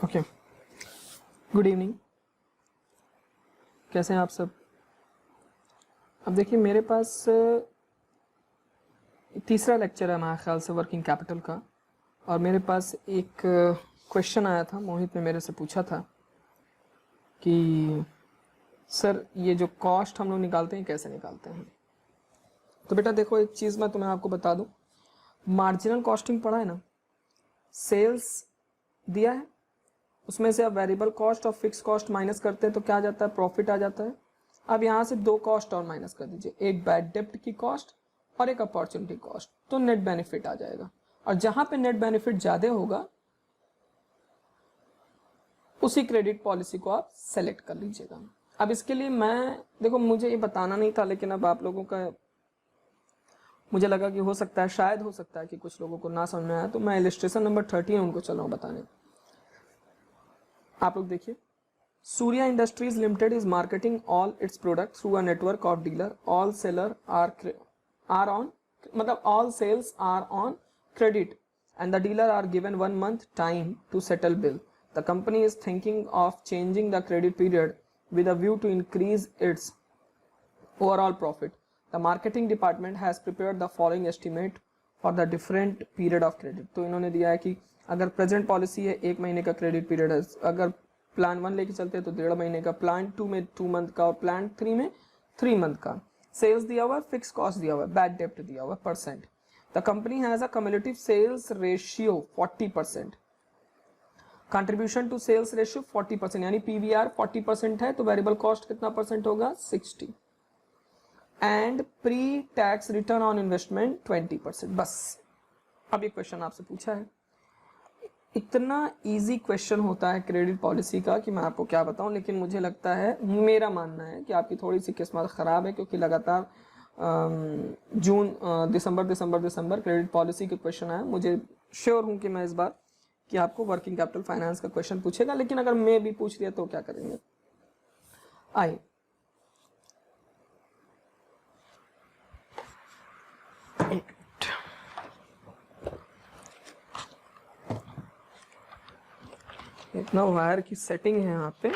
Okay, good evening. कैसे हैं आप सब? अब देखिए, मेरे पास तीसरा लेक्चर है मेरे ख्याल से वर्किंग कैपिटल का, और मेरे पास एक क्वेश्चन आया था। मोहित ने मेरे से पूछा था कि सर ये जो कॉस्ट हम लोग निकालते हैं कैसे निकालते हैं। तो बेटा देखो, एक चीज़ मैं तुम्हें आपको बता दूं, मार्जिनल कॉस्टिंग पढ़ा है ना, सेल्स दिया है, उसमें से आप वेरिएबल कॉस्ट और फिक्स कॉस्ट माइनस करते हैं तो क्या आ जाता है, प्रॉफिट आ जाता है। अब यहाँ से दो कॉस्ट और माइनस कर दीजिए, एक बैड डेप्ट की कॉस्ट और एक अपॉर्चुनिटी कॉस्ट, तो नेट बेनिफिट आ जाएगा। और जहां पे नेट बेनिफिट ज्यादा होगा उसी क्रेडिट पॉलिसी को आप सेलेक्ट कर लीजिएगा। अब इसके लिए मैं देखो, मुझे ये बताना नहीं था, लेकिन अब आप लोगों का मुझे लगा कि हो सकता है, शायद हो सकता है कि कुछ लोगों को ना समझ में आया, तो मैं इलस्ट्रेशन नंबर 13 उनको चल रहा हूँ बताने। आप लोग देखिए, Surya Industries Limited is marketing all its products through a network of dealer. All seller are on, मतलब all sales are on credit, and the dealer are given 1 month time to settle bill. The company is thinking of changing the credit period with a view to increase its overall profit. The marketing department has prepared the following estimate for the different period of credit. तो इन्होंने दिया है कि अगर present policy है 1 महीने का credit period है, अगर प्लान 1 लेके चलते हैं तो 1.5 महीने का, प्लान 2 में 2 मंथ का, और प्लान 3 में 3 मंथ का। सेल्स दिया हुआ है, फिक्स कॉस्ट दिया हुआ है, बैड डेप्ट दिया हुआ है percent. The company has a cumulative sales ratio 40%, contribution to sales ratio 40%, यानी पीवीआर 40% है, तो वेरिएबल कॉस्ट कितना परसेंट होगा, 60, and pre tax return on investment 20%। बस अब ये क्वेश्चन आपसे पूछा है, इतना इजी क्वेश्चन होता है क्रेडिट पॉलिसी का कि मैं आपको क्या बताऊं। लेकिन मुझे लगता है, मेरा मानना है कि आपकी थोड़ी सी किस्मत खराब है, क्योंकि लगातार जून दिसंबर क्रेडिट पॉलिसी के क्वेश्चन आए। मुझे श्योर हूं कि मैं इस बार कि आपको वर्किंग कैपिटल फाइनेंस का क्वेश्चन पूछेगा, लेकिन अगर मैं भी पूछ लिया तो क्या करेंगे। आइए, इतना वायर की सेटिंग है यहाँ पे,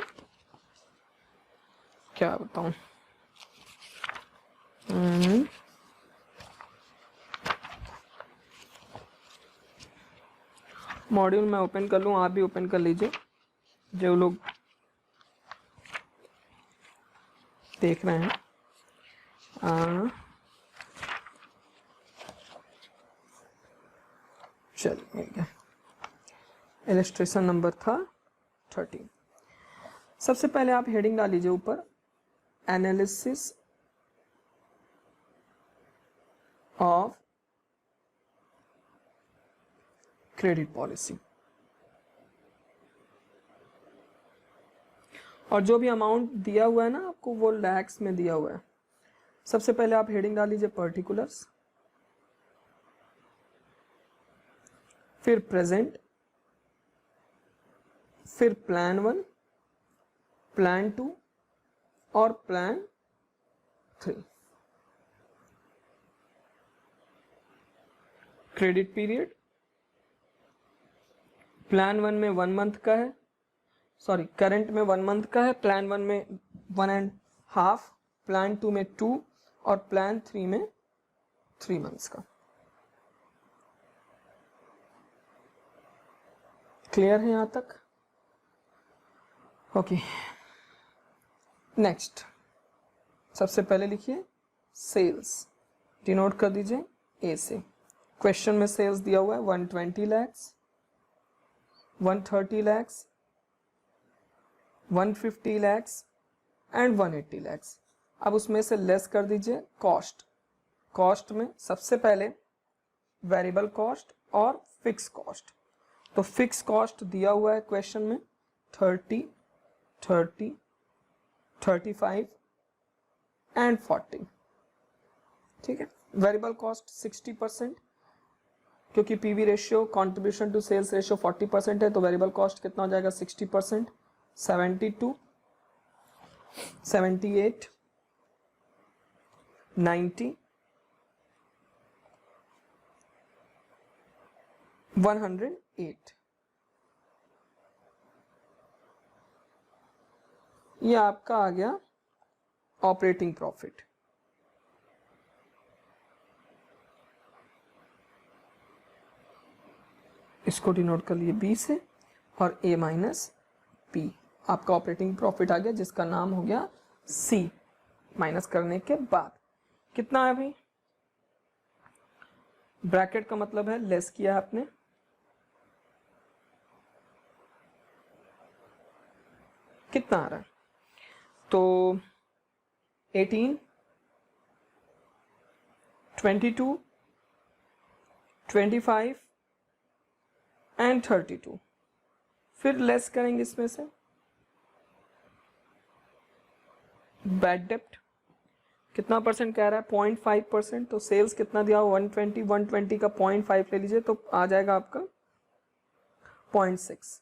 क्या बताऊं। मॉड्यूल मैं ओपन कर लूं, आप भी ओपन कर लीजिए, जो लोग देख रहे हैं। चलिए, इलस्ट्रेशन नंबर था 13। सबसे पहले आप हेडिंग डाल लीजिए ऊपर, एनालिसिस ऑफ क्रेडिट पॉलिसी, और जो भी अमाउंट दिया हुआ है ना आपको, वो लैक्स में दिया हुआ है। सबसे पहले आप हेडिंग डाल लीजिए पर्टिकुलर्स, फिर प्रेजेंट, फिर प्लान 1, प्लान 2 और प्लान 3। क्रेडिट पीरियड प्लान 1 में 1 मंथ का है, सॉरी करंट में 1 मंथ का है, प्लान 1 में 1.5, प्लान 2 में 2 और प्लान 3 में 3 मंथ्स का। क्लियर है यहां तक? ओके, नेक्स्ट सबसे पहले लिखिए सेल्स, डिनोट कर दीजिए ए से। क्वेश्चन में सेल्स दिया हुआ है 120 लैक्स, 130 लैक्स, 150 लैक्स एंड 180 लैक्स। अब उसमें से लेस कर दीजिए कॉस्ट। कॉस्ट में सबसे पहले वेरिएबल कॉस्ट और फिक्स कॉस्ट। तो फिक्स कॉस्ट दिया हुआ है क्वेश्चन में 30, 30, 35 एंड 40, ठीक है। वेरिएबल कॉस्ट 60%, क्योंकि PV ratio contribution to sales ratio 40% है, तो वेरिएबल कॉस्ट कितना हो जाएगा, 60%, 72, 78, 90, 108। ये आपका आ गया ऑपरेटिंग प्रॉफिट। इसको डिनोट कर लिए बी से और ए माइनस पी, आपका ऑपरेटिंग प्रॉफिट आ गया जिसका नाम हो गया सी। माइनस करने के बाद कितना है भाई, ब्रैकेट का मतलब है लेस किया आपने, कितना आ रहा है, तो 18, 22, 25 एंड 32। फिर लेस करेंगे इसमें से बैड डेप्ट, कितना परसेंट कह रहा है 0.5%, तो सेल्स कितना दिया 120, 120 का 0.5 ले लीजिए तो आ जाएगा आपका 0.6।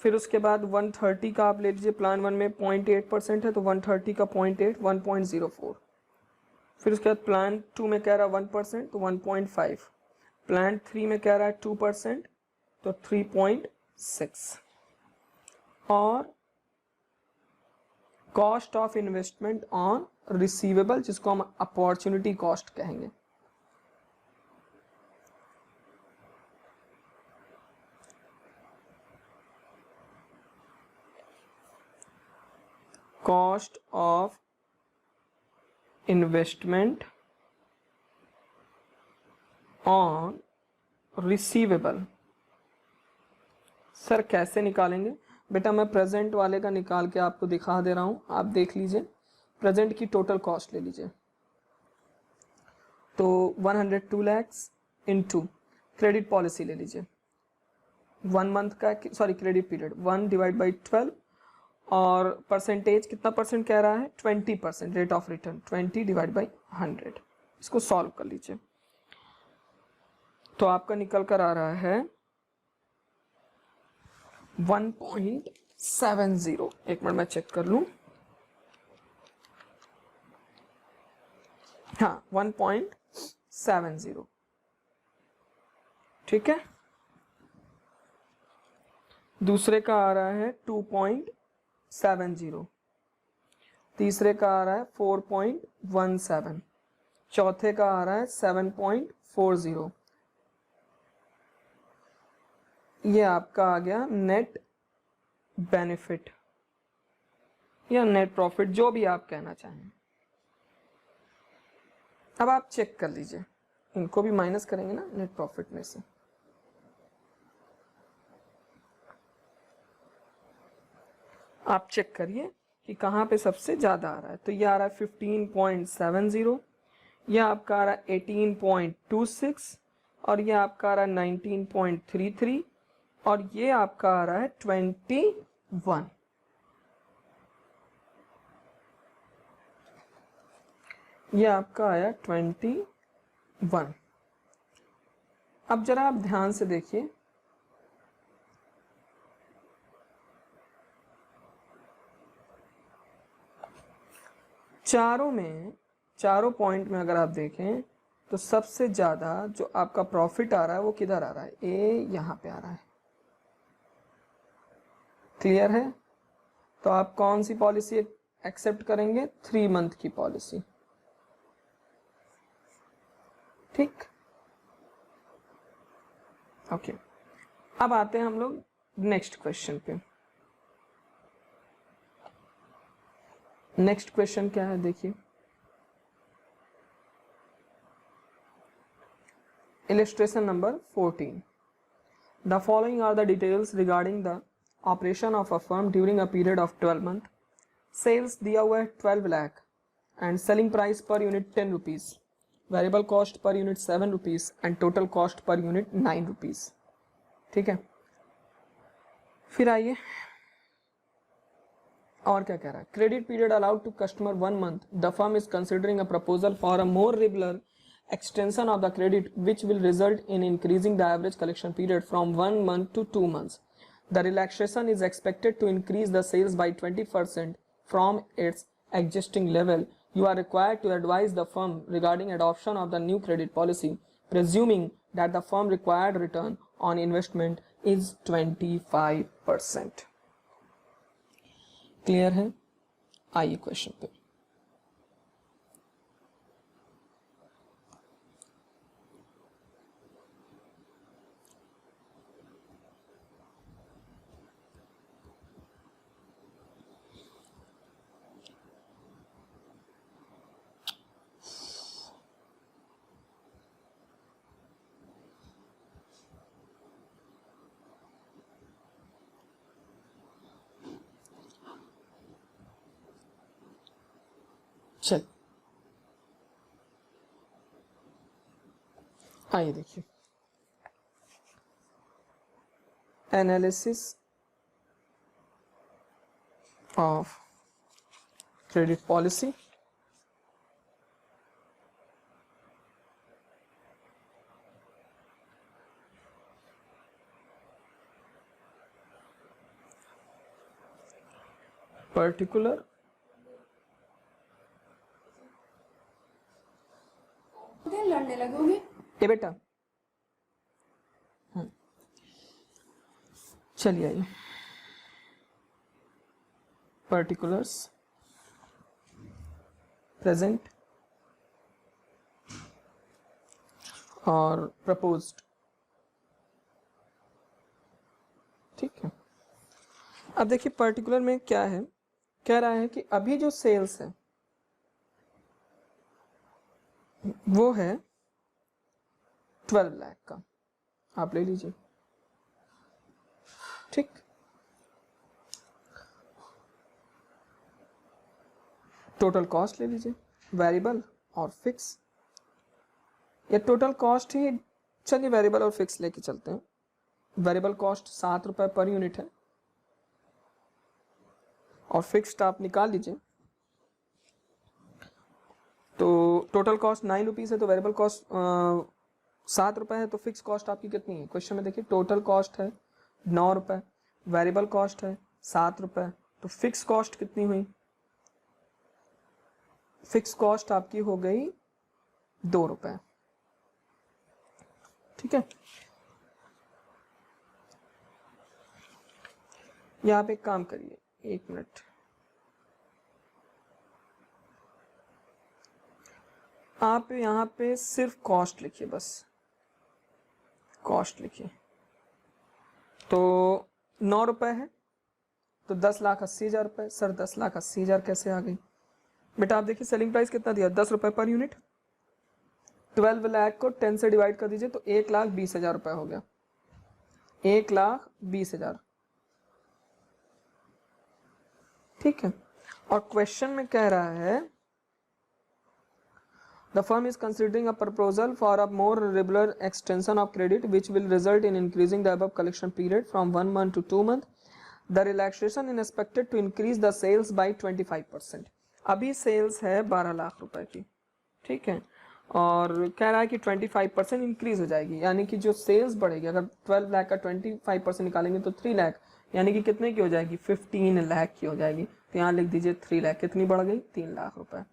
फिर उसके बाद 130 का आप ले लीजिए, प्लान 1 में 0.8% है तो 130 का 0.8 1.04। फिर उसके बाद प्लान 2 में कह रहा है 1% तो 1.5, प्लान 3 में कह रहा है 2% तो 3.6, और cost of investment on receivable जिसको हम अपॉर्चुनिटी कॉस्ट कहेंगे, cost of investment on receivable. Sir कैसे निकालेंगे बेटा, मैं प्रेजेंट वाले का निकाल के आपको दिखा दे रहा हूं, आप देख लीजिए। प्रेजेंट की टोटल कॉस्ट ले लीजिए, तो 102 लैक्स इनटू क्रेडिट पॉलिसी ले लीजिए, 1 मंथ का, sorry credit period 1 divide by 12, और परसेंटेज कितना परसेंट कह रहा है 20%, rate of return 20 divide by 100। इसको सॉल्व कर लीजिए तो आपका निकल कर आ रहा है 1.70। एक मिनट मैं चेक कर लूं, हाँ 1.70, ठीक है। दूसरे का आ रहा है 2.70, तीसरे का आ रहा है 4.17, चौथे का आ रहा है 7.40। ये आपका आ गया नेट बेनिफिट या नेट प्रॉफिट, जो भी आप कहना चाहें। अब आप चेक कर लीजिए, इनको भी माइनस करेंगे ना नेट प्रॉफिट में से, आप चेक करिए कि कहाँ पे सबसे ज़्यादा आ रहा है। तो ये आ रहा है 15.70, ये आपका आ रहा है 18.26, और ये आपका आ रहा है 19.33, और ये आपका आ रहा है 21। ये आपका आया 21। अब जरा आप ध्यान से देखिए, चारों पॉइंट में अगर आप देखें तो सबसे ज़्यादा जो आपका प्रॉफिट आ रहा है वो किधर आ रहा है, ए यहाँ पे आ रहा है। क्लियर है? तो आप कौन सी पॉलिसी एक्सेप्ट करेंगे, 3 मंथ की पॉलिसी, ठीक। ओके, अब आते हैं हम लोग नेक्स्ट क्वेश्चन पे। नेक्स्ट क्वेश्चन क्या है देखिए, illustration number 14. The following are the details regarding the operation of a firm during a period of 12 months. Sales दिया हुआ है 12 lakh and selling price per unit 10 rupees, variable cost per unit 7 rupees and total cost per unit 9 rupees, ठीक है। फिर आइए और क्या कह रहा है, credit period allowed to customer 1 month. The firm is considering a proposal for a more regular extension of the credit which will result in increasing the average collection period from 1 month to 2 months. The relaxation is expected to increase the sales by 20% from its existing level. You are required to advise the firm regarding adoption of the new credit policy, presuming that the firm required return on investment is 25%. Clear है? आइए question पे। चल आइए देखिए, analysis of credit policy, particular लड़ने लगोगे ए बेटा। चलिए आइए, पर्टिकुलर्स प्रेजेंट और प्रपोज्ड। ठीक है, अब देखिए पर्टिकुलर में क्या है, कह रहा है कि अभी जो सेल्स है वो है 12 लाख का, आप ले लीजिए। ठीक, टोटल कॉस्ट ले लीजिए, वेरिएबल और फिक्स, या टोटल कॉस्ट ही, चलिए वेरिएबल और फिक्स लेके चलते हैं। वेरिएबल कॉस्ट 7 रुपए पर यूनिट है और फिक्स्ड आप निकाल लीजिए, तो टोटल कॉस्ट 9 रुपीज़ है, तो वेरिएबल कॉस्ट 7 रुपए है, तो फिक्स कॉस्ट आपकी कितनी है? क्वेश्चन में देखिए, टोटल कॉस्ट है 9 रुपए, वेरिएबल कॉस्ट है 7 रुपए, तो फिक्स कॉस्ट कितनी हुई? फिक्स कॉस्ट आपकी हो गई 2 रुपए। ठीक है, यहाँ पे एक काम करिए, 1 मिनट, आप यहाँ पे सिर्फ कॉस्ट लिखिए, बस कॉस्ट लिखिए। तो 9 रुपए है तो 10,80,000 रुपए। सर 10,80,000 कैसे आ गई? बेटा आप देखिए सेलिंग प्राइस कितना दिया, 10 रुपए पर यूनिट। 12 लाख को 10 से डिवाइड कर दीजिए तो 1,20,000 रुपए हो गया, 1,20,000। ठीक है, और क्वेश्चन में कह रहा है the firm is considering a proposal for a more regular extension of credit which will result in increasing the above collection period from 1 month to 2 month. The relaxation in expected to increase the sales by 25%। अभी sales है 12 लाख रुपए की, ठीक है, और कह रहा है कि 25% इंक्रीज हो जाएगी, यानी कि जो सेल्स बढ़ेगी, अगर 12 लाख का 25% निकालेंगे तो 3 लाख, यानी कि कितने की हो जाएगी? 15 लाख की हो जाएगी। तो यहाँ लिख दीजिए 3 लाख, कितनी बढ़ गई? 3 लाख रुपए।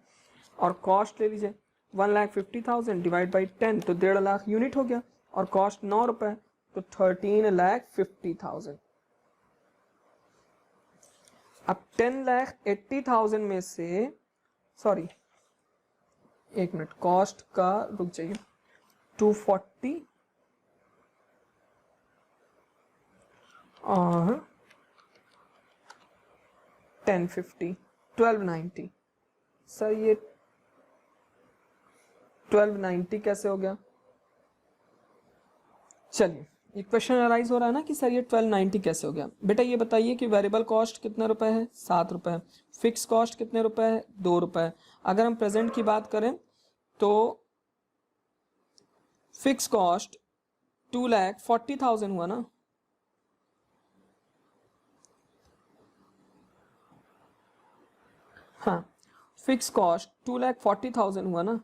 और कॉस्ट ले लीजिए, 1,50,000 डिवाइड बाई 10 तो 1.5 लाख यूनिट हो गया, और कॉस्ट 9 रुपए तो 13,50,000। अब 10,80,000 में से, सॉरी 1 मिनट, कॉस्ट का रुक जाइए, 240 और 1050, 1290। सर ये 1290 कैसे हो गया? चलिए, ये क्वेश्चन अराइज हो रहा है ना कि सर ये 1290 कैसे हो गया। बेटा ये बताइए कि वेरिएबल कॉस्ट कितने रुपए है? 7 रुपए। फिक्स कॉस्ट कितने रुपए है? 2 रुपए। अगर हम प्रेजेंट की बात करें तो फिक्स कॉस्ट 2,40,000 हुआ ना, हाँ, फिक्स कॉस्ट 2,40,000 हुआ ना।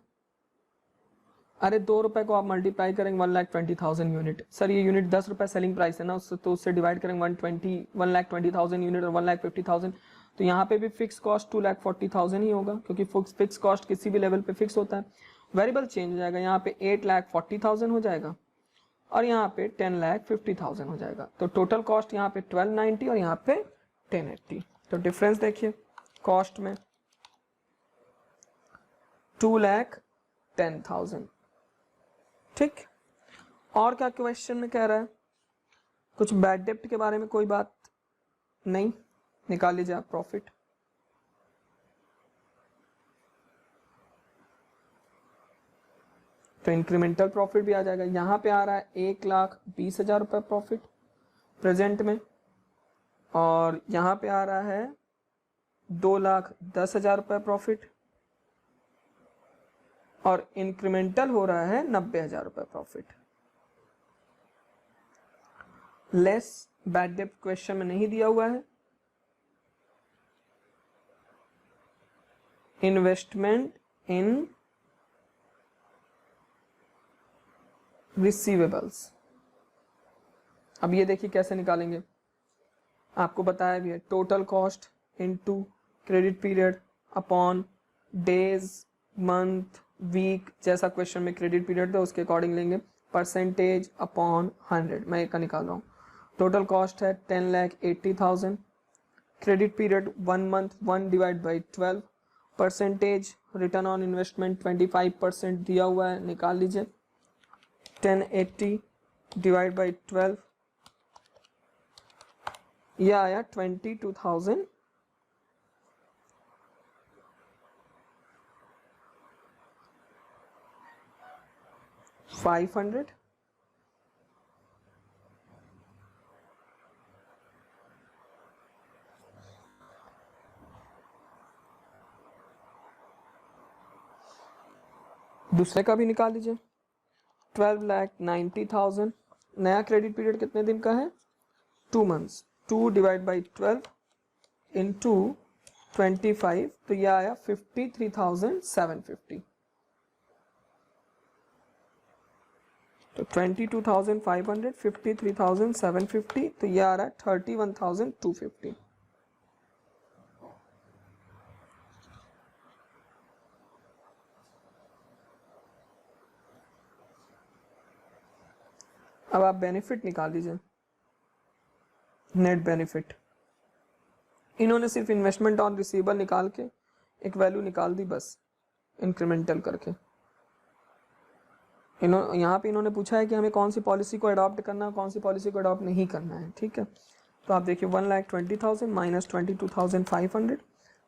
अरे 2 रुपए को आप मल्टीप्लाई करेंगे 1,20,000 यूनिट। सर ये यूनिट 10 रुपए सेलिंग प्राइस है ना, उससे तो उससे डिवाइड करेंगे 1,20,000 यूनिट और 1,50,000, तो यहाँ पे भी फिक्स कॉस्ट 2,40,000 ही होगा, क्योंकि फिक्स कॉस्ट किसी भी लेवल पे फिक्स होता है। वेरिएबल चेंज हो जाएगा, यहाँ पे 8,40,000 हो जाएगा और यहाँ पे 10,50,000 हो जाएगा। तो टोटल कॉस्ट यहाँ पे 1,290 और यहाँ पे 1080। तो डिफरेंस देखिए कॉस्ट में 2,10,000। ठीक, और क्या क्वेश्चन में कह रहा है? कुछ बैड डेप्ट के बारे में कोई बात नहीं, निकाल लीजिए आप प्रॉफिट। तो इंक्रीमेंटल प्रॉफिट भी आ जाएगा। यहां पे आ रहा है 1,20,000 रुपये प्रॉफिट प्रेजेंट में, और यहां पे आ रहा है 2,10,000 रुपये प्रॉफिट, और इंक्रीमेंटल हो रहा है 90,000 रुपये प्रॉफिट। लेस बैड डेप्ट क्वेश्चन में नहीं दिया हुआ है। इन्वेस्टमेंट इन रिसीवेबल्स, अब ये देखिए कैसे निकालेंगे, आपको बताया भी है। Total cost into credit period upon days, month, week, जैसा क्वेश्चन में क्रेडिट पीरियड था उसके अकॉर्डिंग लेंगे। परसेंटेज अपॉन 100, मैं एक का निकाल रहा हूँ। टोटल कॉस्ट है 10,80,000, credit period 1 month, 1 divide by 12, percentage return on investment 25% दिया हुआ है, निकाल लीजिए। 1080 डिवाइड बाई 12, यह आया 22,500। दूसरे का भी निकाल लीजिए। 12,90,000, नया क्रेडिट पीरियड कितने दिन का है? 2 मंथ्स। 2 डिवाइड बाई 12 इंटू 25, तो यह आया 53,750। तो 22,500, 53,750, तो यह आ रहा है 31,250। अब आप बेनिफिट निकाल लीजिए, नेट बेनिफिट। इन्होंने सिर्फ इन्वेस्टमेंट ऑन रिसीवेबल निकाल के एक वैल्यू निकाल दी बस, इंक्रीमेंटल करके। यहाँ पे इन्होंने पूछा है कि हमें कौन सी पॉलिसी को अडॉप्ट करना है, कौन सी पॉलिसी को अडॉप्ट नहीं करना है। ठीक है, तो आप देखिए 1,20,000 माइनस 22,500,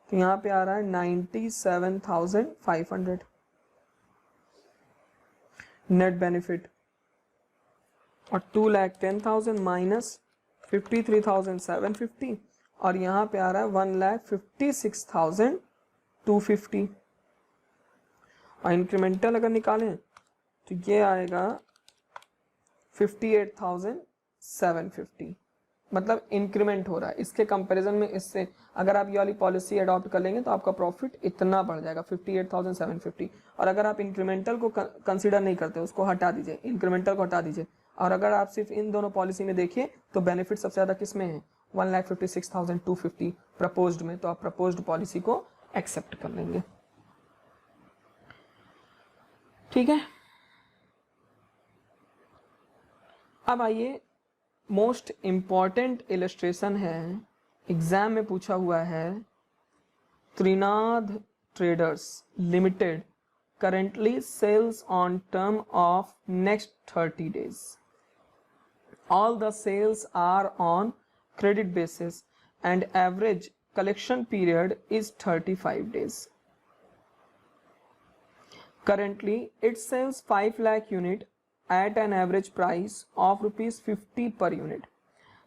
तो यहाँ पे आ रहा है 97,500 नेट बेनिफिट, और 2,10,000 माइनस 53,750, और यहाँ पे आ रहा है 1,56,250। और इंक्रीमेंटल अगर निकालें तो ये आएगा 58,750, मतलब इंक्रीमेंट हो रहा है। इसके कंपैरिजन में इससे अगर आप ये वाली पॉलिसी अडॉप्ट कर लेंगे तो आपका प्रॉफिट इतना बढ़ जाएगा 58,750। और अगर आप इंक्रीमेंटल को कंसीडर नहीं करते, उसको हटा दीजिए, इंक्रीमेंटल को हटा दीजिए, और अगर आप सिर्फ इन दोनों पॉलिसी में देखिए तो बेनिफिट सबसे ज़्यादा किस में है? 1,56,250 प्रपोज्ड में, तो आप प्रपोज्ड पॉलिसी को एक्सेप्ट कर लेंगे। ठीक है, अब आइए मोस्ट इंपॉर्टेंट इलस्ट्रेशन है, एग्जाम में पूछा हुआ है। त्रिनाद traders limited currently sells on term of next 30 days. All the sales are on credit basis and average collection period is 35 days. Currently, it sells 5 lakh unit at an average price of rupees 50 per unit.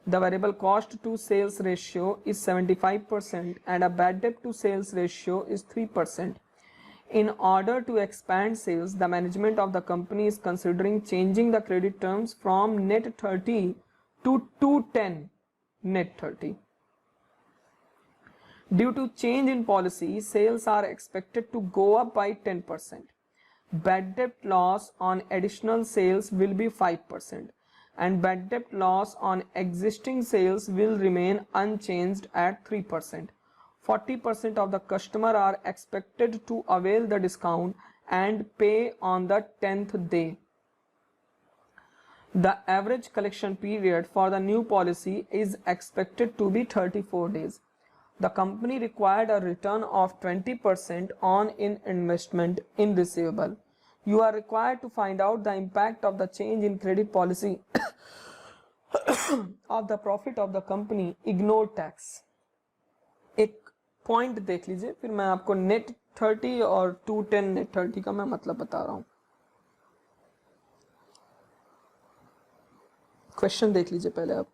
The variable cost to sales ratio is 75% and a bad debt to sales ratio is 3%. In order to expand sales, the management of the company is considering changing the credit terms from net 30 to 210 net 30. Due to change in policy, sales are expected to go up by 10%. Bad debt loss on additional sales will be 5%, and bad debt loss on existing sales will remain unchanged at 3%. 40% of the customer are expected to avail the discount and pay on the 10th day. The average collection period for the new policy is expected to be 34 days. The company required a return of 20% on in investment in receivable. You are required to find out the impact of the change in credit policy of the profit of the company. Ignore tax. एक point देख लीजिए, फिर मैं आपको net 30 और 210 net 30 का मैं मतलब बता रहा हूं. क्वेश्चन देख लीजिए पहले आप.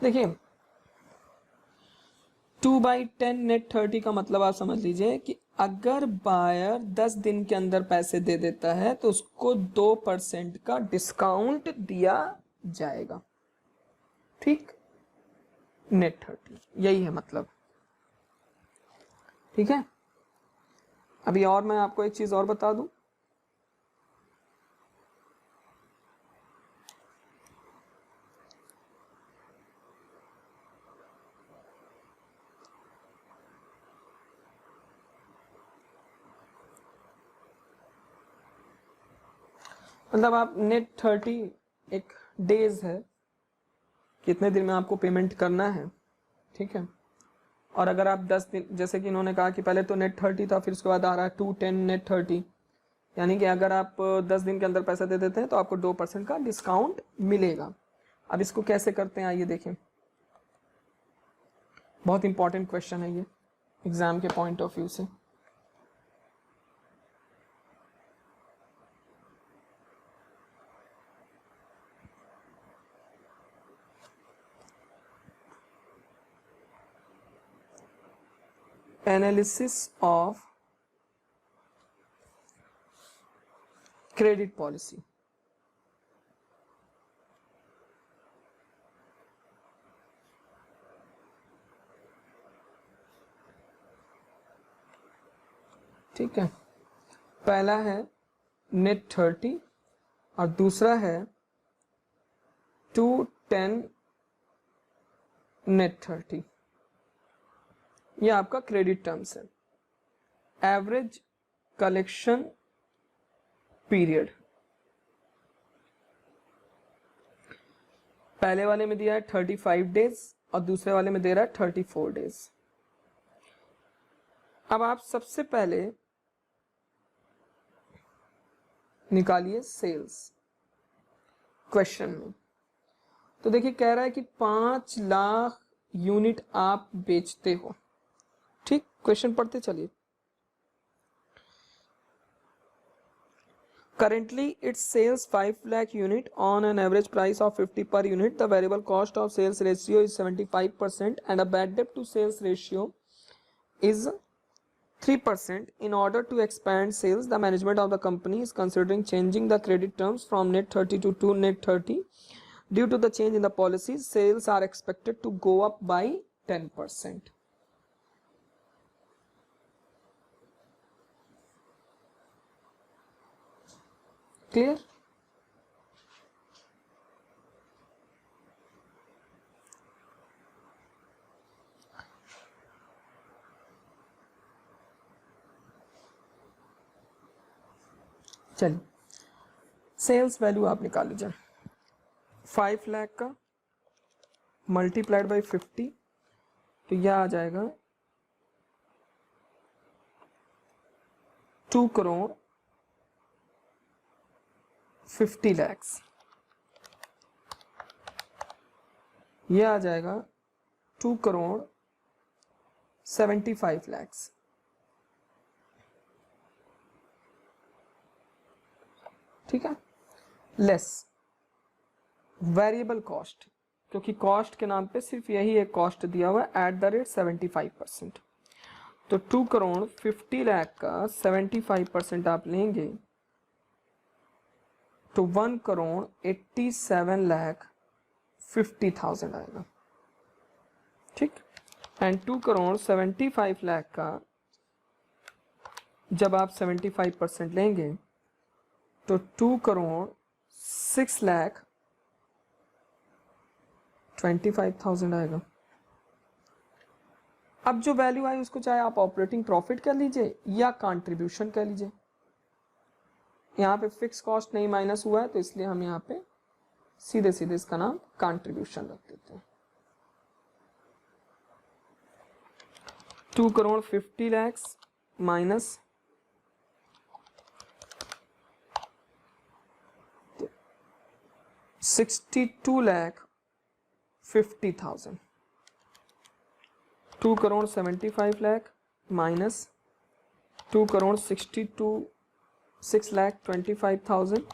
देखिए 2/10 नेट 30 का मतलब आप समझ लीजिए कि अगर बायर 10 दिन के अंदर पैसे दे देता है तो उसको 2% का डिस्काउंट दिया जाएगा. ठीक, नेट 30 यही है मतलब. ठीक है. अभी और मैं आपको एक चीज और बता दूं. मतलब आप नेट 30 एक डेज है, कितने दिन में आपको पेमेंट करना है. ठीक है. और अगर आप 10 दिन, जैसे कि इन्होंने कहा कि पहले तो नेट 30 था, फिर उसके बाद आ रहा है 210 नेट 30, यानी कि अगर आप 10 दिन के अंदर पैसा दे देते हैं तो आपको 2% का डिस्काउंट मिलेगा. अब इसको कैसे करते हैं आइए देखें. बहुत इंपॉर्टेंट क्वेश्चन है ये एग्जाम के पॉइंट ऑफ व्यू से. Analysis of credit policy. ठीक है. पहला है नेट 30 और दूसरा है 210 नेट 30. ये आपका क्रेडिट टर्म्स है. एवरेज कलेक्शन पीरियड पहले वाले में दिया है 35 डेज और दूसरे वाले में दे रहा है 34 डेज. अब आप सबसे पहले निकालिए सेल्स क्वेश्चन में. तो देखिए कह रहा है कि 5 लाख यूनिट आप बेचते हो. ठीक, क्वेश्चन पढ़ते चलिए. Currently, it sells 5 lakh unit on an average price of 50 per unit. The variable cost of sales ratio is 75% and a bad debt to sales ratio is 3%. In order to expand sales, the management of the company is considering changing the credit terms from net 30 to 2 net 30. Due to the change in the policies, sales are expected to go up by 10%. Clear? चलिए sales value आप निकाल लीजिए. 5 लाख का multiplied by 50 तो यह आ जाएगा 2 करोड़ 50 लैक्स. यह आ जाएगा 2 करोड़ 75 लैक्स. ठीक है. लेस वेरिएबल कॉस्ट, क्योंकि कॉस्ट के नाम पे सिर्फ यही एक कॉस्ट दिया हुआ है एट द रेट 75%. तो 2 करोड़ 50 लाख का 75% आप लेंगे तो 1 करोड़ 87 लाख 50,000 आएगा. ठीक. एंड 2 करोड़ 75 लाख का जब आप 75% लेंगे तो 2,06,25,000 आएगा। अब जो वैल्यू आई उसको चाहे आप ऑपरेटिंग प्रॉफिट कर लीजिए या कंट्रीब्यूशन कर लीजिए। यहाँ पे फिक्स कॉस्ट नहीं माइनस हुआ है तो इसलिए हम यहाँ पे सीधे सीधे इसका नाम कंट्रीब्यूशन रख देते हैं। 2,50,00,000 माइनस 62,50,000, 2,75,00,000 माइनस 2,6,25,000,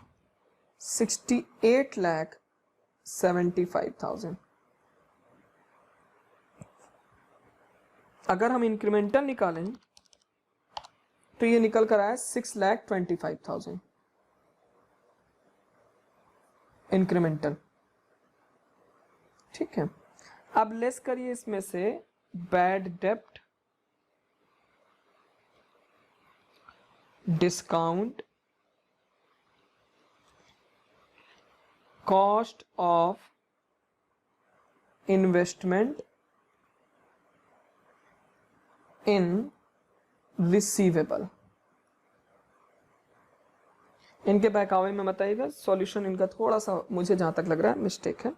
68,75,000। अगर हम इंक्रीमेंटल निकालें तो ये निकल कर आया 6,25,000 इंक्रीमेंटल। ठीक है, अब लेस करिए इसमें से बैड डेप्ट, discount, cost of investment in receivable. इनके बहकावे में बताइएगा, सॉल्यूशन इनका थोड़ा सा मुझे जहां तक लग रहा है मिस्टेक है।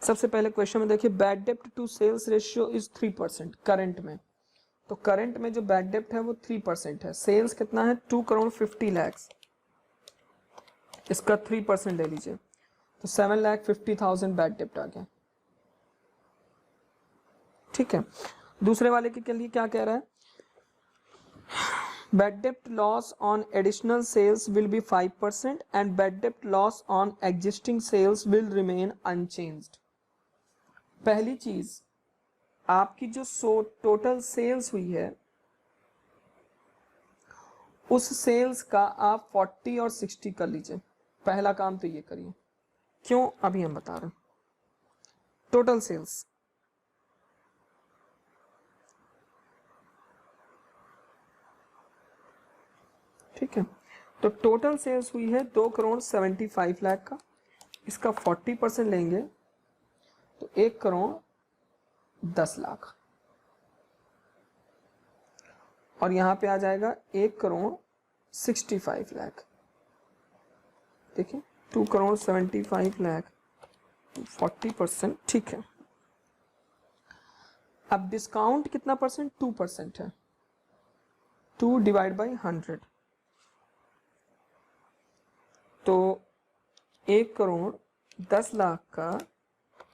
सबसे पहले क्वेश्चन में देखिए बैड डेप्ट to sales ratio is 3% current में, तो करंट में जो बैड डेप्ट है वो 3% है। सेल्स कितना है 2,50,00,000, इसका 3% ले लीजिए तो 7,50,000 बैड डेप्ट आ गया। ठीक है, दूसरे वाले के लिए क्या कह रहा है, bad debt loss on additional sales will be 5% and bad debt loss on existing sales will remain unchanged। पहली चीज, आपकी जो टोटल सेल्स हुई है उस सेल्स का आप 40 और 60 कर लीजिए। पहला काम तो ये करिए। क्यों, अभी हम बता रहे हैं। टोटल सेल्स ठीक है, तो टोटल सेल्स हुई है 2,75,00,000 का, इसका 40% लेंगे तो 1,10,00,000 और यहां पे आ जाएगा 1,65,00,000। देखिए 2,75,00,000 40%। ठीक है, अब डिस्काउंट कितना परसेंट, 2% है, 2/100, तो 1,10,00,000 का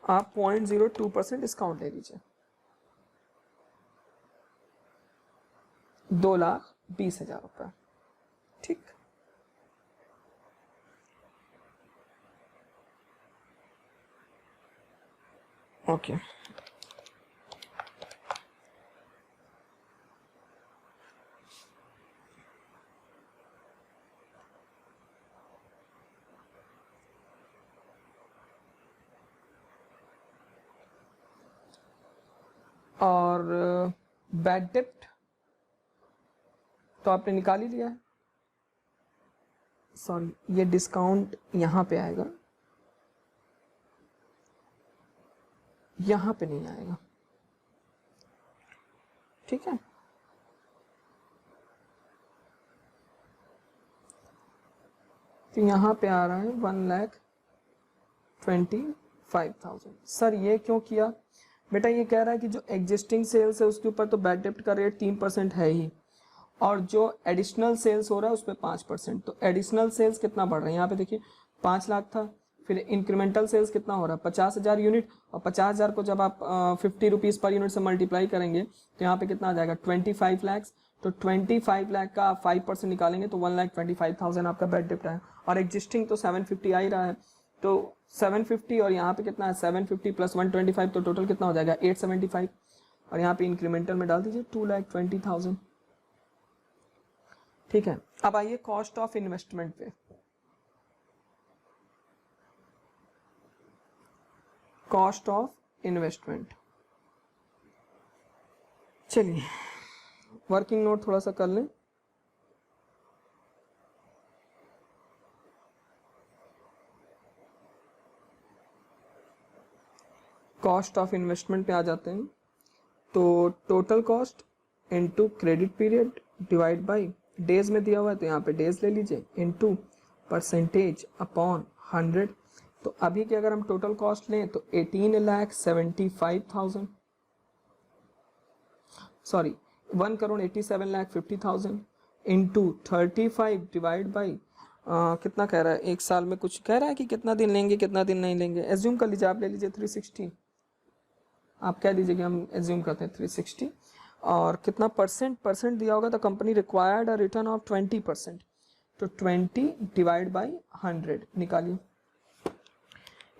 आप 0.02% डिस्काउंट ले लीजिए, 2,20,000 रुपये। ठीक, ओके। और बैड डेप्ट तो आपने निकाल ही लिया है, सॉरी ये डिस्काउंट यहां पे आएगा, यहां पे नहीं आएगा। ठीक है, तो यहां पे आ रहा है 1,25,000। सर ये क्यों किया, बेटा ये कह रहा है कि जो एग्जिस्टिंग सेल्स है उसके ऊपर तो बैड डेप्ट का रेट 3% है ही, और जो एडिशनल सेल्स हो रहा है उस पर 5%। तो एडिशनल सेल्स कितना बढ़ रहा है, यहाँ पे देखिए 5 लाख था, फिर इंक्रीमेंटल सेल्स कितना हो रहा है 50,000 यूनिट, और 50,000 को जब आप 50 रुपीज़ पर यूनिट से मल्टीप्लाई करेंगे तो यहाँ पे कितना आ जाएगा 25 लाख। तो 25 लाख का आप 5% निकालेंगे तो 1,25,000 आपका बैड डेप्ट है, और एग्जिस्टिंग तो 750 आ ही रहा है, तो 750 और यहाँ पे कितना है 750 प्लस 125, तो टोटल कितना हो जाएगा 875, और यहाँ पे इंक्रीमेंटल में डाल दीजिए 2,20,000। ठीक है, अब आइए कॉस्ट ऑफ इन्वेस्टमेंट पे। कॉस्ट ऑफ इन्वेस्टमेंट, चलिए वर्किंग नोट थोड़ा सा कर लें। कॉस्ट ऑफ इन्वेस्टमेंट पे आ जाते हैं। तो total cost into credit period divide by days में दिया हुआ है तो यहाँ पे डेज ले लीजिए, इनटू परसेंटेज अपॉन 100। तो अभी की अगर हम टोटल कॉस्ट लें तो 18,75,000 सॉरी 1,87,50,000 इंटू 35 डिवाइड बाई कितना कह रहा है, एक साल में कुछ कह रहा है कि कितना दिन लेंगे कितना दिन नहीं लेंगे। एज्यूम कर लीजिए, आप ले लीजिए 360, आप कह दीजिए कि हम एज्यूम करते हैं 360 और कितना परसेंट दिया होगा तो company required a return of 20%। तो 20 डिवाइड बाई 100 निकालिए,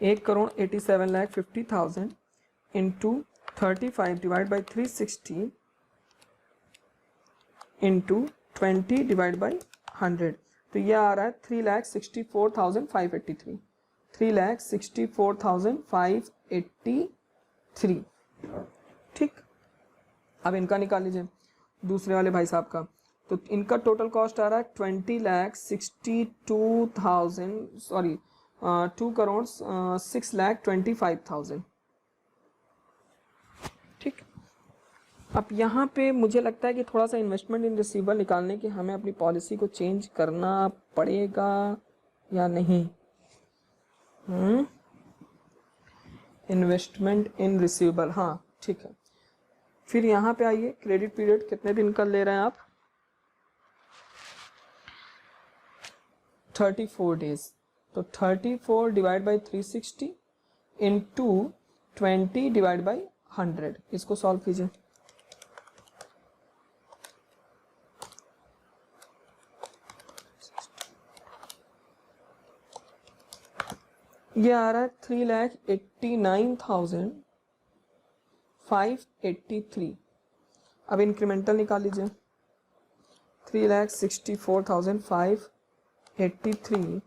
1,87,50,000 into 35 divide by 360 into 20 divide by 100। तो यह आ रहा है 3,64,583, 3,64,583। ठीक, अब इनका निकाल लीजिए दूसरे वाले भाई साहब का। तो इनका टोटल कॉस्ट आ रहा है 20,62,000 सॉरी 2,06,25,000। ठीक, अब यहाँ पे मुझे लगता है कि थोड़ा सा इन्वेस्टमेंट इन रिसीवेबल निकालने की हमें अपनी पॉलिसी को चेंज करना पड़ेगा या नहीं। इन्वेस्टमेंट इन रिसीवेबल, हाँ ठीक है। फिर यहाँ पे आइए, क्रेडिट पीरियड कितने दिन का ले रहे हैं आप, 34 डेज। तो 34 divide by 360 into 20 divide by 100, इसको सॉल्व कीजिए। ये आ रहा है 3,89,583। अब इंक्रीमेंटल निकाल लीजिए, 3,64,583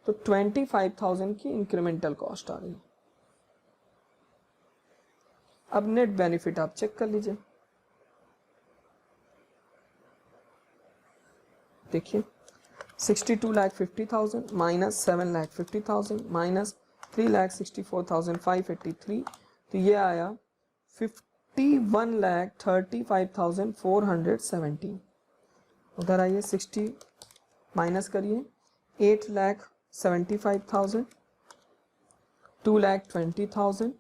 तो 25,000 की इंक्रीमेंटल कॉस्ट आ रही है। अब नेट बेनिफिट आप चेक कर लीजिए, देखिए 62,50,000 माइनस 7,50,000 माइनस 3,64,583, तो ये आया 51,35,417। उधर आइए 60 माइनस करिए, 8,75,000, 2,20,000,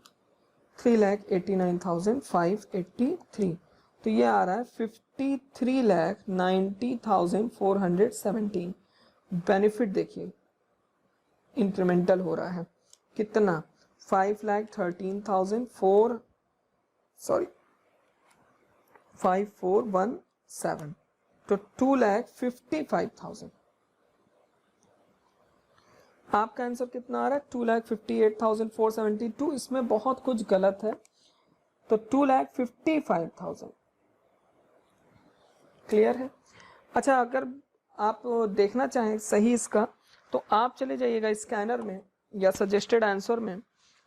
3,89,583, तो ये आ रहा है 53,90,417। बेनिफिट देखिए इंक्रीमेंटल हो रहा है कितना, 5,13,004 सॉरी 5,417, तो 2,55,000। आपका आंसर कितना आ रहा है, 2,58,472। इसमें बहुत कुछ गलत है, तो 2,55,000 क्लियर है। अच्छा, अगर आप देखना चाहें सही इसका, तो आप चले जाइएगा स्कैनर में या सजेस्टेड आंसर में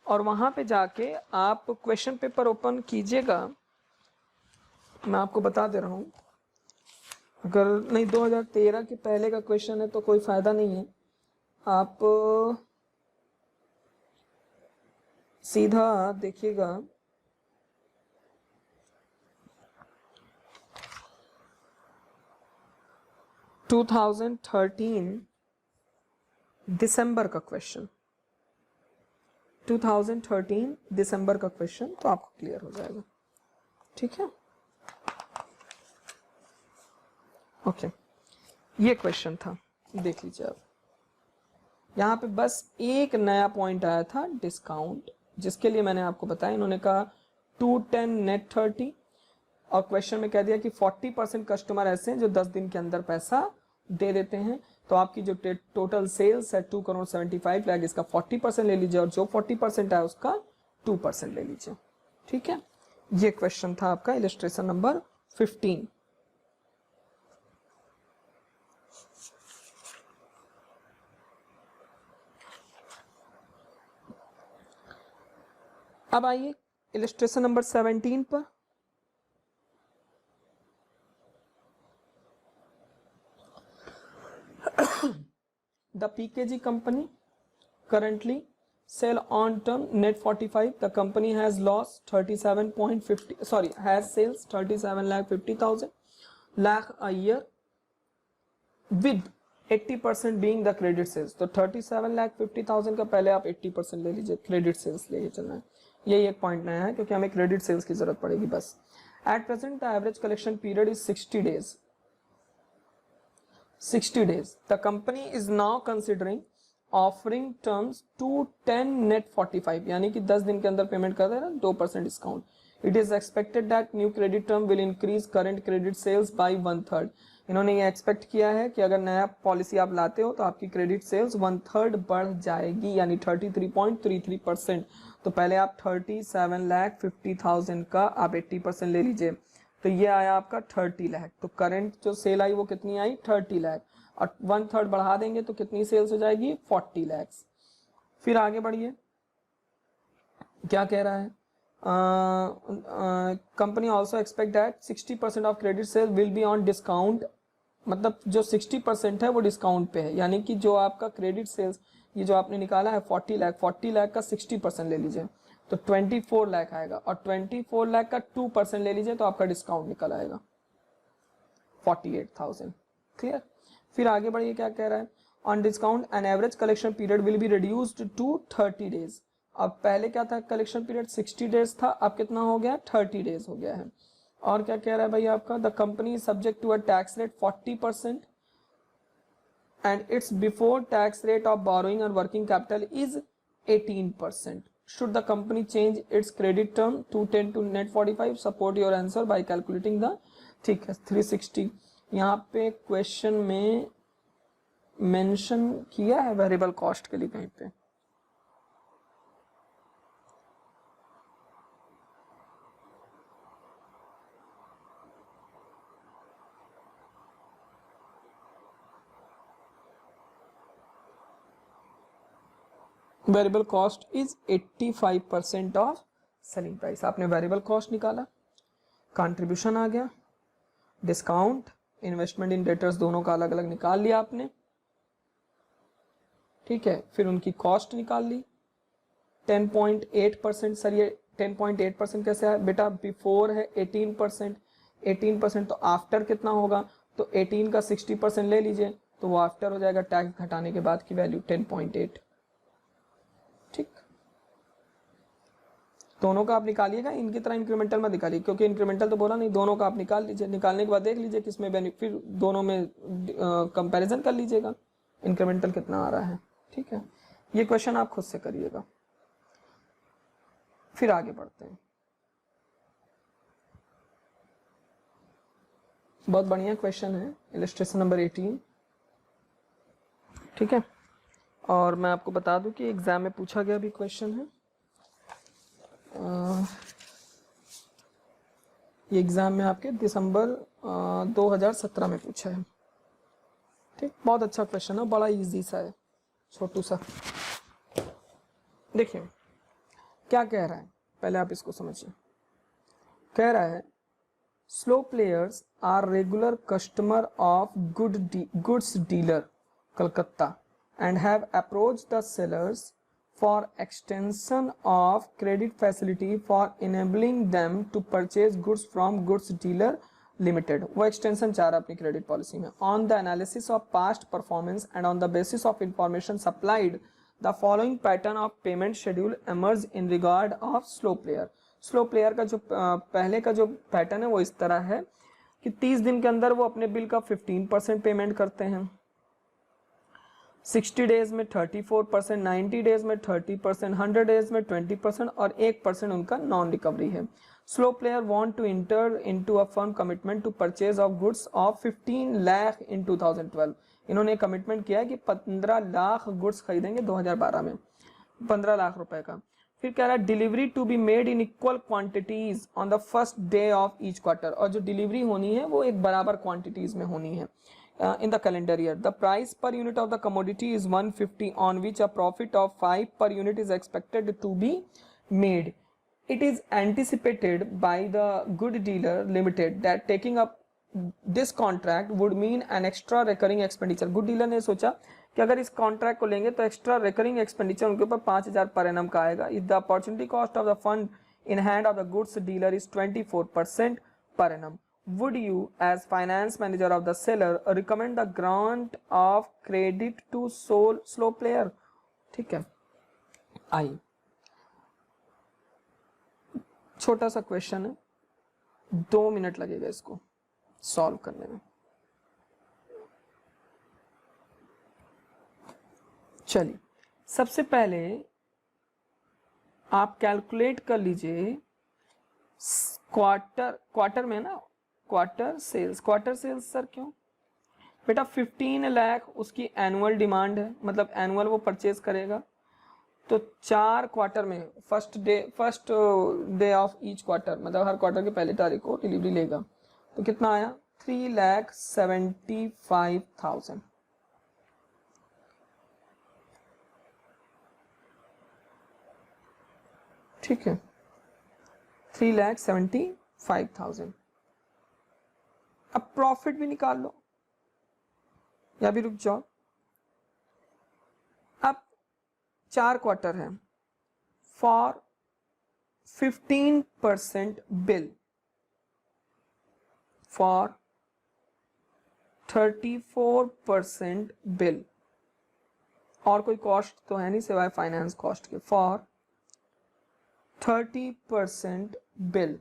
और वहां पे जाके आप क्वेश्चन पेपर ओपन कीजिएगा। मैं आपको बता दे रहा हूं, अगर नहीं 2013 के पहले का क्वेश्चन है तो कोई फायदा नहीं है, आप सीधा देखिएगा दिसंबर का क्वेश्चन, 2013 दिसंबर का क्वेश्चन, तो आपको क्लियर हो जाएगा। ठीक है, ओके, ये क्वेश्चन था, देख लीजिए आप। यहाँ पे बस एक नया पॉइंट आया था, डिस्काउंट, जिसके लिए मैंने आपको बताया, इन्होंने कहा 210 नेट 30 और क्वेश्चन में कह दिया कि 40% कस्टमर ऐसे हैं जो 10 दिन के अंदर पैसा दे देते हैं। तो आपकी जो टोटल सेल्स है 2,75,00,000, इसका 40% ले लीजिए और जो 40% है उसका 2% ले लीजिए। ठीक है, ये क्वेश्चन था आपका इलस्ट्रेशन नंबर 15। अब आइए इलस्ट्रेशन नंबर 17 पर। The PKG company currently sale on term net 45, the company has lost 37.50 has sales 37,50,000 lakh a year with 80% being the credit sales. तो 37,50,000 का पहले आप 80% ले लीजिए, क्रेडिट सेल्स लेके चलना है, यही एक पॉइंट नया है क्योंकि हमें क्रेडिट सेल्स की जरूरत पड़ेगी बस. At present the average collection period is 60 days. 60 days. The company is now considering offering terms to 10 net 45, यानी कि 10 दिन के अंदर पेमेंट कर देना 2% discount. It is expected that new credit term will increase current credit sales by 1/3. इन्होंने ये expect किया है कि अगर नया पॉलिसी आप लाते हो तो आपकी क्रेडिट सेल्स 1/3 बढ़ जाएगी, यानी 33.33%. तो पहले आप 37,50,000 का आप 80% ले लीजिए, तो ये आया आपका 30 लाख. तो करंट जो सेल आई वो कितनी आई 30 लाख, और 1/3 बढ़ा देंगे तो कितनी सेल्स हो जाएगी 40 लाख. फिर आगे बढ़िए, क्या कह रहा है, company also expect that 60% of credit sale will be on discount. मतलब जो 60% है वो डिस्काउंट पे है, यानी कि जो आपका क्रेडिट सेल्स ये जो आपने निकाला है 40 लाख का 60% ले लीजिए तो 24 लाख आएगा, और 24 लाख का 2% ले लीजिए तो आपका डिस्काउंट निकल आएगा 48,000. क्लियर. फिर आगे बढ़िए, क्या कह रहा है, on discount an average collection period will be reduced to 30 days. अब पहले क्या था, कलेक्शन पीरियड 60 days था, अब कितना हो गया 30 days हो गया है. और क्या कह रहा है भाई आपका, the company subject to a tax rate 40% and it's before tax rate of borrowing और working capital is 18%. Should the company change its credit term to 10 to net 45? Support your answer by calculating the, ठीक है 360. यहाँ पे question में mention किया है variable cost के लिए कहीं पे, variable cost is 85% of selling price. आपने वेरिएबल कॉस्ट निकाला, कंट्रीब्यूशन आ गया, डिस्काउंट, इन्वेस्टमेंट इन डेटर्स दोनों का अलग अलग निकाल लिया आपने, ठीक है. फिर उनकी कॉस्ट निकाल ली 10.8%. सर ये 10.8% कैसे है बेटा, बिफोर है 18%, तो आफ्टर कितना होगा, तो 18 का 60% ले लीजिए तो वो आफ्टर हो जाएगा, टैक्स घटाने के बाद की वैल्यू 10.8. ठीक, दोनों का आप निकालिएगा, इनकी तरह इंक्रीमेंटल मत निकालिए क्योंकि इंक्रीमेंटल तो बोला नहीं, दोनों का आप निकाल लीजिए. निकालने के बाद देख लीजिए किसमें बेनिफिट, दोनों में कंपैरिजन कर लीजिएगा इंक्रीमेंटल कितना आ रहा है. ठीक है, ये क्वेश्चन आप खुद से करिएगा. फिर आगे बढ़ते हैं. बहुत बढ़िया क्वेश्चन है, इलस्ट्रेशन नंबर 18. ठीक है, और मैं आपको बता दूं कि एग्जाम में पूछा गया भी क्वेश्चन है. ये एग्जाम में आपके दिसंबर 2017 में पूछा है. ठीक, बहुत अच्छा क्वेश्चन है, बड़ा इजी सा है, छोटू सा. देखिए क्या कह रहा है, पहले आप इसको समझिए. कह रहा है slow players are regular customer of goods dealer Calcutta and have approached the sellers for extension of credit facility for enabling them to purchase goods from goods dealer limited. वो extension चाह रहा अपनी credit policy में. On the analysis of past performance and on the basis of information supplied, the following pattern of payment schedule emerge in regard of slow player. Slow player का जो पहले का जो पैटर्न है वो इस तरह है कि 30 दिन के अंदर वो अपने बिल का 15% पेमेंट करते हैं, 60 डेज में 34%, 90 डेज में 30%, 100 डेज में 20% और 1% उनका नॉन रिकवरी है. Slow player want to enter into a firm commitment to purchase of goods of 15 lakh in 2012. इन्होंने कमिटमेंट किया है कि 15 लाख गुड्स खरीदेंगे 2012 में, 15 लाख रुपए का. फिर कह रहा है delivery to be made in equal quantities on the first day of each quarter, और जो डिलीवरी होनी है वो एक बराबर क्वांटिटीज में होनी है. In the calendar year, the price per unit of the commodity is 150, on which a profit of 5 per unit is expected to be made. It is anticipated by the good dealer limited that taking up this contract would mean an extra recurring expenditure. Good dealer ने सोचा कि अगर इस contract को लेंगे तो extra recurring expenditure उनके ऊपर 5,000 पर एनम का आएगा। If the opportunity cost of the fund in hand of the goods dealer is 24% per annum, would you as finance manager of the seller recommend the grant of credit to slow player? ठीक है, आइए छोटा सा question है, 2 minute लगेगा इसको solve करने में। चलिए सबसे पहले आप कैलकुलेट कर लीजिए क्वार्टर में ना, क्वार्टर सेल्स सर क्यों बेटा, 15 लाख उसकी एनुअल डिमांड है, मतलब एनुअल वो परचेज करेगा, तो 4 क्वार्टर में first day of each quarter, मतलब हर क्वार्टर के पहले तारीख को डिलीवरी लेगा, तो कितना आया 3,75,000। ठीक है, 3,75,000। अब प्रॉफिट भी निकाल लो या भी रुक जाओ। अब 4 क्वार्टर है, फॉर 15% बिल, फॉर 34% बिल, और कोई कॉस्ट तो है नहीं सिवाय फाइनेंस कॉस्ट के, for 30% bill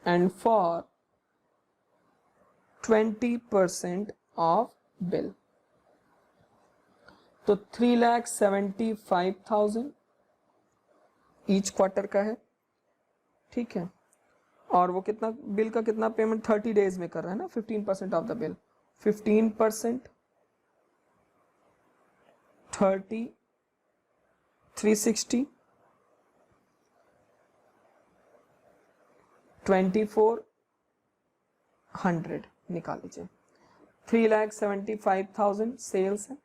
and for 20% of bill, तो 3,75,000 ईच क्वार्टर का है। ठीक है, और वो कितना बिल का कितना पेमेंट 30 डेज में कर रहा है ना, 15% ऑफ द बिल, 15% 30 360 2400 निकाल लीजिए। 3,75,000 सेल्स है,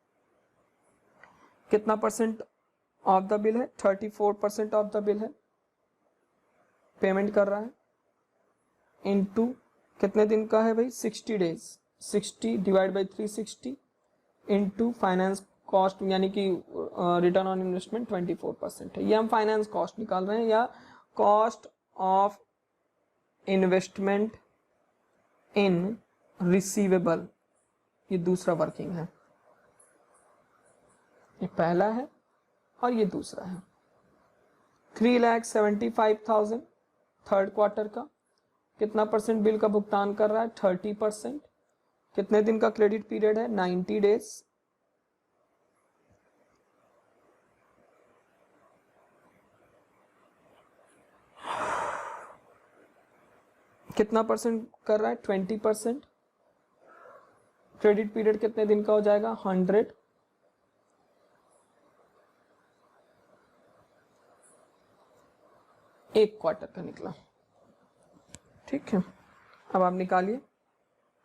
कितना परसेंट ऑफ द बिल है, 34% ऑफ द बिल है, पेमेंट कर रहा है, इनटू कितने दिन का है भाई, 60 days, 60 divide by 360 into finance cost, यानी कि रिटर्न ऑन इन्वेस्टमेंट 24% है। ये हम फाइनेंस कॉस्ट निकाल रहे हैं, या cost of investment in receivable, ये दूसरा वर्किंग है, ये पहला है और ये दूसरा है। 3,75,000 थर्ड क्वार्टर का, कितना परसेंट बिल का भुगतान कर रहा है, 30%, कितने दिन का क्रेडिट पीरियड है, 90 डेज, कितना परसेंट कर रहा है, 20%, क्रेडिट पीरियड कितने दिन का हो जाएगा, 100, एक क्वार्टर का निकला। ठीक है, अब आप निकालिए,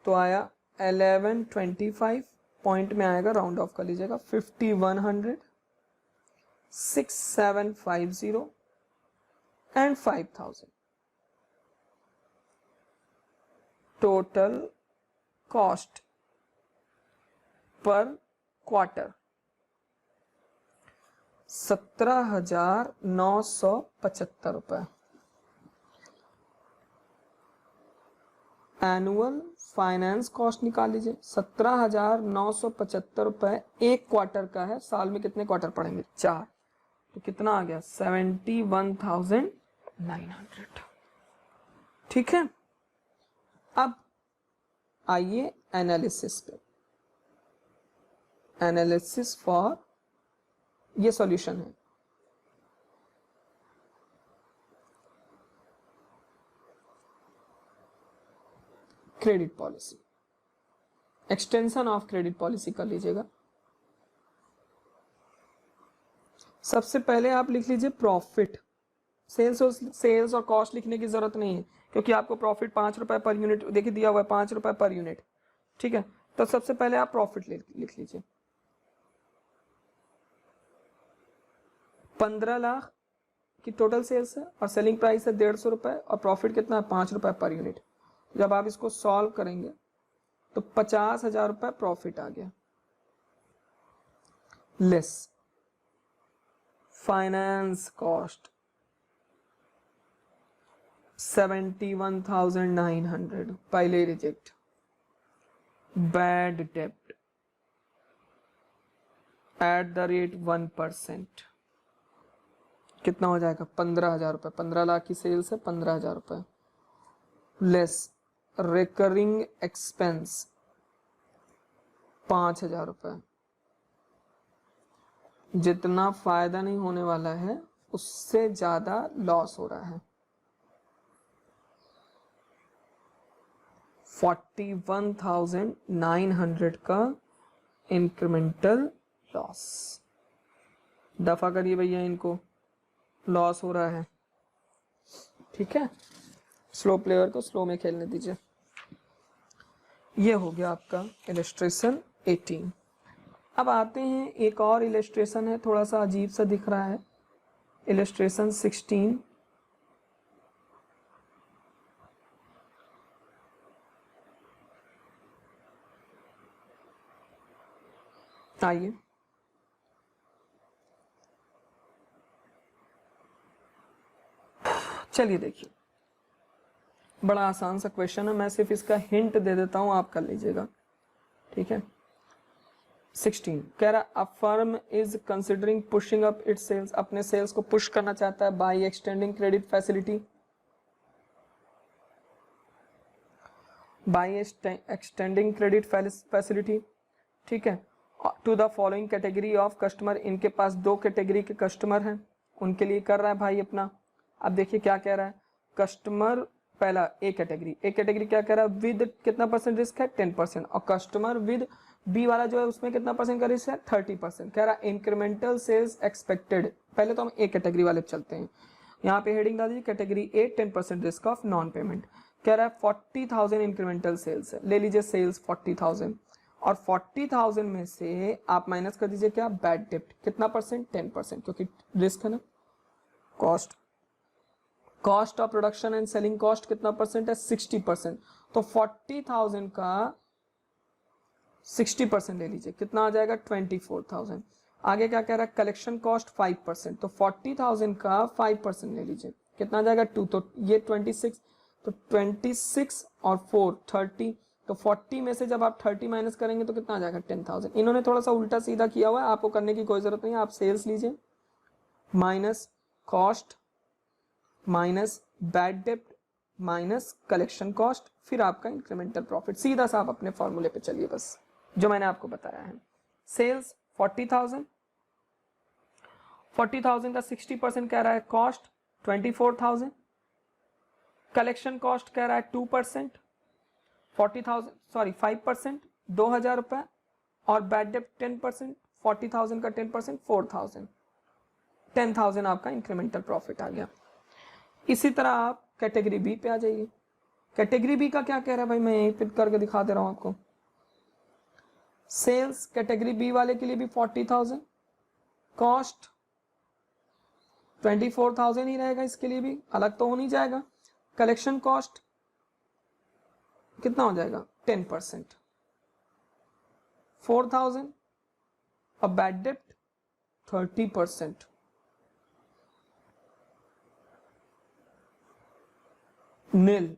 तो आया 1125, पॉइंट में आएगा, राउंड ऑफ कर लीजिएगा, 5100, 6750 and 5000। Total cost per quarter 17,975 रुपए। एनुअल फाइनेंस कॉस्ट निकाल लीजिए, 17,975 रुपए एक क्वार्टर का है, साल में कितने क्वार्टर पड़ेंगे, 4, तो कितना आ गया, 71,900। ठीक है, अब आइए एनालिसिस पे, एनालिसिस फॉर, ये सॉल्यूशन है, credit policy, extension of credit policy कर लीजिएगा। सबसे पहले आप लिख लीजिए प्रॉफिट, सेल्स और कॉस्ट लिखने की जरूरत नहीं है, क्योंकि आपको प्रॉफिट 5 रुपए पर यूनिट देखिए दिया हुआ है, 5 रुपए पर यूनिट। ठीक है, तो सबसे पहले आप प्रॉफिट लिख लीजिए, 15 लाख की टोटल सेल्स है और सेलिंग प्राइस है 150 रुपए और प्रॉफिट कितना है, 5 रुपए पर यूनिट। जब आप इसको सॉल्व करेंगे तो 50,000 रुपये प्रॉफिट आ गया, लेस फाइनेंस कॉस्ट 71,900 पहले रिजेक्ट, बैड डेप्ट एट द रेट 1%, कितना हो जाएगा 15,000 रुपये, 15 लाख की सेल्स है 15,000 रुपये, लेस रिकरिंग एक्सपेंस 5,000 रुपये, जितना फायदा नहीं होने वाला है उससे ज्यादा लॉस हो रहा है, 41,900 का इंक्रीमेंटल लॉस। दफा करिए भैया, इनको लॉस हो रहा है, ठीक है। स्लो प्लेयर को स्लो में खेलने दीजिए। ये हो गया आपका इलस्ट्रेशन 18। अब आते हैं, एक और इलस्ट्रेशन है, थोड़ा सा अजीब सा दिख रहा है, इलस्ट्रेशन 16। आइए, चलिए देखिए, बड़ा आसान सा क्वेश्चन है, मैं सिर्फ इसका हिंट दे देता हूं, आप कर लीजिएगा, ठीक है। 16 कह रहा, a firm is considering pushing up its sales, अपने सेल्स को पुश करना चाहता है by extending credit facility, by extending credit facility, ठीक है, to the following category of customer, इनके पास 2 कैटेगरी के कस्टमर हैं, उनके लिए कर रहा है भाई अपना। अब देखिए क्या कह रहा है, कस्टमर पहला ए कैटेगरी क्या कह रहा है, विद कितना परसेंट रिस्क है 10%, और कस्टमर विद बी वाला जो है उसमें कितना परसेंट का रिस्क है 30%। कह रहा है इंक्रीमेंटल सेल्स एक्सपेक्टेड, पहले तो हम ए कैटेगरी वाले चलते हैं, यहाँ पे हेडिंग डाल दीजिए category A 10% risk of non payment. कह रहा है 40,000 इंक्रीमेंटल सेल्स है, ले लीजिए सेल्स 40,000, और 40,000 में से आप माइनस कर दीजिए क्या, बैड डेप्ट कितना परसेंट 10%, क्योंकि रिस्क है ना। Cost of production and selling cost कितना परसेंट है 60%, तो 40,000 का 60% ले लीजिए, कितना आ जाएगा 24,000। आगे क्या कह रहा है, कलेक्शन कॉस्ट 5%, तो 40,000 का 5% ले लीजिए, कितना आ जाएगा 2, तो ये 26, तो 26 और 4 30, तो 40 में से जब आप 30 माइनस करेंगे तो कितना आ जाएगा 10,000। इन्होंने थोड़ा सा उल्टा सीधा किया हुआ है, आपको करने की कोई जरूरत नहीं है, आप सेल्स लीजिए माइनस कॉस्ट माइनस बैड डेप्ट माइनस कलेक्शन कॉस्ट, फिर आपका इंक्रीमेंटल प्रॉफिट। सीधा सा आप अपने फॉर्मूले पे चलिए, बस जो मैंने आपको बताया है। सेल्स 40,000 का 60% कह रहा है, कॉस्ट 24,000, कलेक्शन कॉस्ट कह रहा है 2%, 5% 2,000 रुपए, और बैड डेप्ट 10%, 40,000 का 10% 4,000, 10,000 आपका इंक्रीमेंटल प्रॉफिट आ गया। इसी तरह आप कैटेगरी बी पे आ जाइए। कैटेगरी बी का क्या कह रहा है भाई, मैं यहीं पे करके दिखा दे रहा हूं आपको। सेल्स कैटेगरी बी वाले के लिए भी 40,000, कॉस्ट 24,000 ही रहेगा, इसके लिए भी अलग तो हो नहीं जाएगा। कलेक्शन कॉस्ट कितना हो जाएगा 10%, 4,000, और बैड डेप्ट 30%। नील,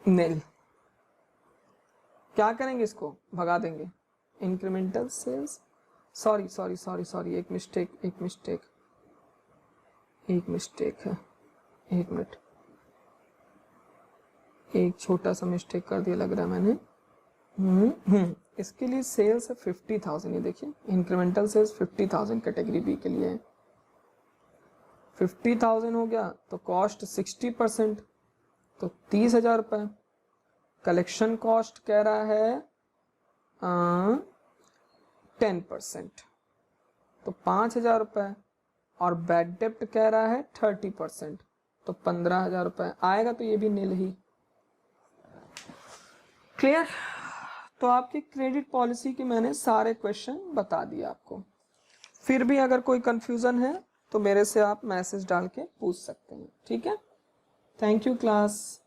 नील क्या करेंगे, इसको भगा देंगे। इंक्रीमेंटल सेल्स, सॉरी, एक मिस्टेक है, एक मिनट, एक छोटा सा मिस्टेक कर दिया लग रहा है मैंने। इसके लिए सेल्स है 50,000, ये देखिए इंक्रीमेंटल सेल्स 50,000 कैटेगरी बी के लिए है। 50,000 हो गया तो कॉस्ट 60%, तो 30,000 रुपए। कलेक्शन कॉस्ट कह रहा है 10%, तो 5,000 रुपए, और बैड डेप्ट कह रहा है 30%, तो 15,000 रुपए आएगा, तो ये भी नील ही। क्लियर? तो आपकी क्रेडिट पॉलिसी के मैंने सारे क्वेश्चन बता दिए आपको। फिर भी अगर कोई कंफ्यूजन है तो मेरे से आप मैसेज डाल के पूछ सकते हैं, ठीक है। Thank you class.